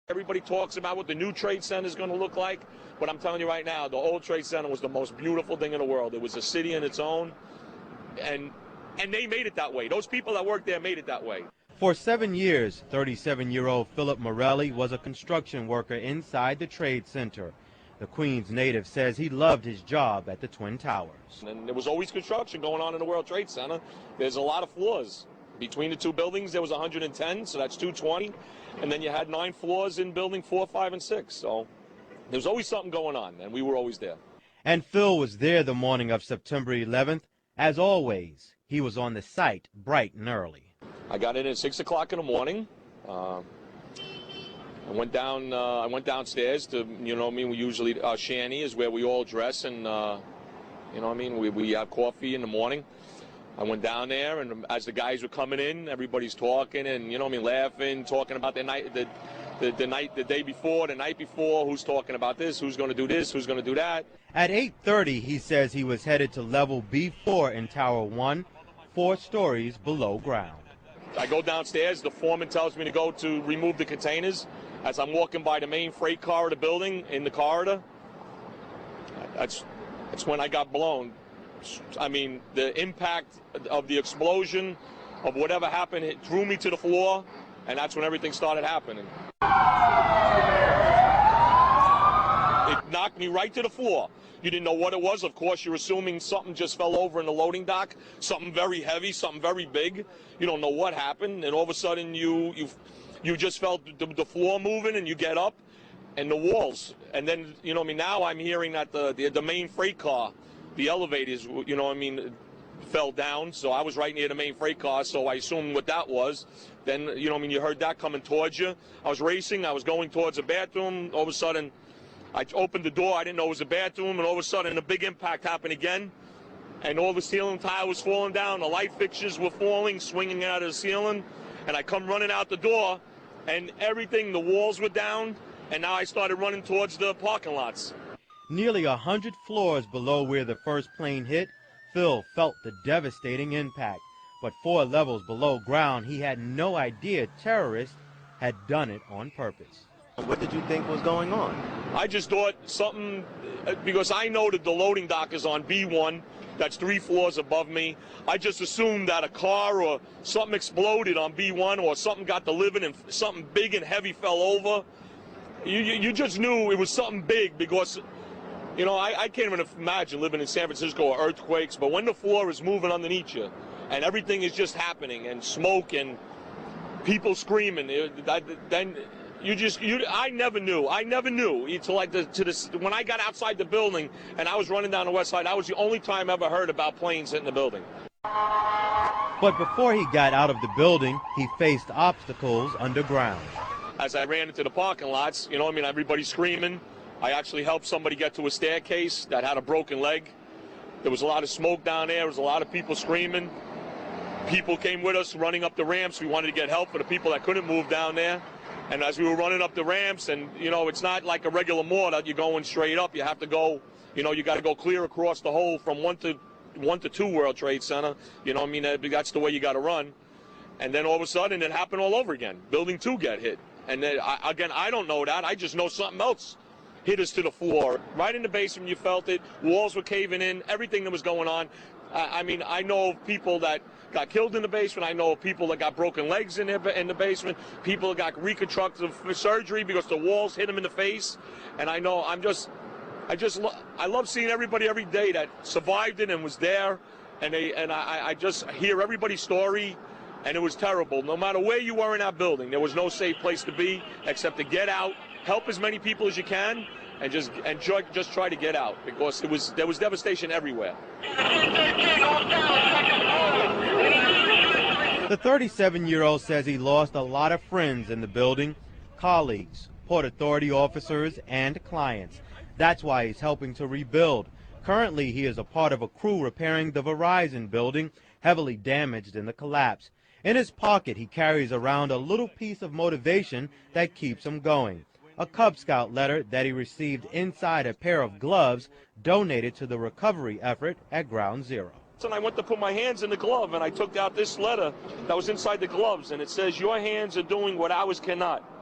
Everybody talks about what the new Trade Center is going to look like, but I'm telling you right now, the old Trade Center was the most beautiful thing in the world. It was a city in its own, and they made it that way. Those people that worked there made it that way. For 7 years, 37-year-old Phillip Morelli was a construction worker inside the Trade Center. The Queens native says he loved his job at the Twin Towers. And there was always construction going on in the World Trade Center. There's a lot of floors. Between the two buildings, there was 110, so that's 220. And then you had 9 floors in building 4, 5, and 6. So there was always something going on, and we were always there. And Phil was there the morning of September 11th. As always, he was on the site bright and early. I got in at 6 o'clock in the morning. I went downstairs to, you know what I mean, we usually, our shanty is where we all dress, and, you know what I mean, we have coffee in the morning. I went down there, and as the guys were coming in, everybody's talking and, you know what I mean, laughing, talking about the day before, the night before, who's talking about this, who's going to do this, who's going to do that. At 8:30, he says he was headed to level B4 in Tower 1, 4 stories below ground. I go downstairs, the foreman tells me to go to remove the containers. As I'm walking by the main freight car of the building in the corridor, that's when I got blown. I mean, the impact of the explosion of whatever happened, it threw me to the floor, and that's when everything started happening. It knocked me right to the floor. You didn't know what it was. Of course, you're assuming something just fell over in the loading dock, something very heavy, something very big. You don't know what happened, and all of a sudden you just felt the floor moving, and you get up, and the walls. And then, you know what I mean, now I'm hearing that the main freight car, the elevators, you know what I mean, fell down. So I was right near the main freight car, so I assumed what that was. Then, you know what I mean, you heard that coming towards you. I was racing. I was going towards the bathroom. All of a sudden, I opened the door. I didn't know it was a bathroom, and all of a sudden, a big impact happened again. And all the ceiling tile was falling down. The light fixtures were falling, swinging out of the ceiling. And I come running out the door, and everything, the walls were down, and now I started running towards the parking lots. Nearly 100 floors below where the first plane hit, Phil felt the devastating impact. But 4 levels below ground, he had no idea terrorists had done it on purpose. What did you think was going on? I just thought something, because I know that the loading dock is on B1, that's 3 floors above me. I just assumed that a car or something exploded on B1, or something got delivered and something big and heavy fell over. You just knew it was something big, because, you know, I can't even imagine living in San Francisco or earthquakes, but when the floor is moving underneath you and everything is just happening and smoke and people screaming, then I never knew until when I got outside the building and I was running down the west side. That was the only time I ever heard about planes hitting the building. But before he got out of the building, he faced obstacles underground. As I ran into the parking lots, you know what I mean, everybody's screaming. I actually helped somebody get to a staircase that had a broken leg. There was a lot of smoke down there. There was a lot of people screaming. People came with us running up the ramps. We wanted to get help for the people that couldn't move down there. And as we were running up the ramps, and, you know, it's not like a regular mall that you're going straight up. You have to go, you know, you got to go clear across the whole from 1 to 2 World Trade Center. You know what I mean? That's the way you got to run. And then all of a sudden it happened all over again. Building 2 got hit. And then, again, I don't know that. I just know something else hit us to the floor. Right in the basement, you felt it. Walls were caving in. Everything that was going on. I mean, I know of people that got killed in the basement. I know of people that got broken legs in the basement. People that got reconstructive surgery because the walls hit them in the face. And I know I love seeing everybody every day that survived it and was there. And I just hear everybody's story. And it was terrible. No matter where you were in that building, there was no safe place to be except to get out, help as many people as you can, and just try to get out, because there was devastation everywhere. The 37-year-old says he lost a lot of friends in the building, colleagues, Port Authority officers, and clients. That's why he's helping to rebuild. Currently, he is a part of a crew repairing the Verizon building, heavily damaged in the collapse. In his pocket, he carries around a little piece of motivation that keeps him going. A Cub Scout letter that he received inside a pair of gloves donated to the recovery effort at Ground Zero. And I went to put my hands in the glove, and I took out this letter that was inside the gloves, and it says, "Your hands are doing what ours cannot."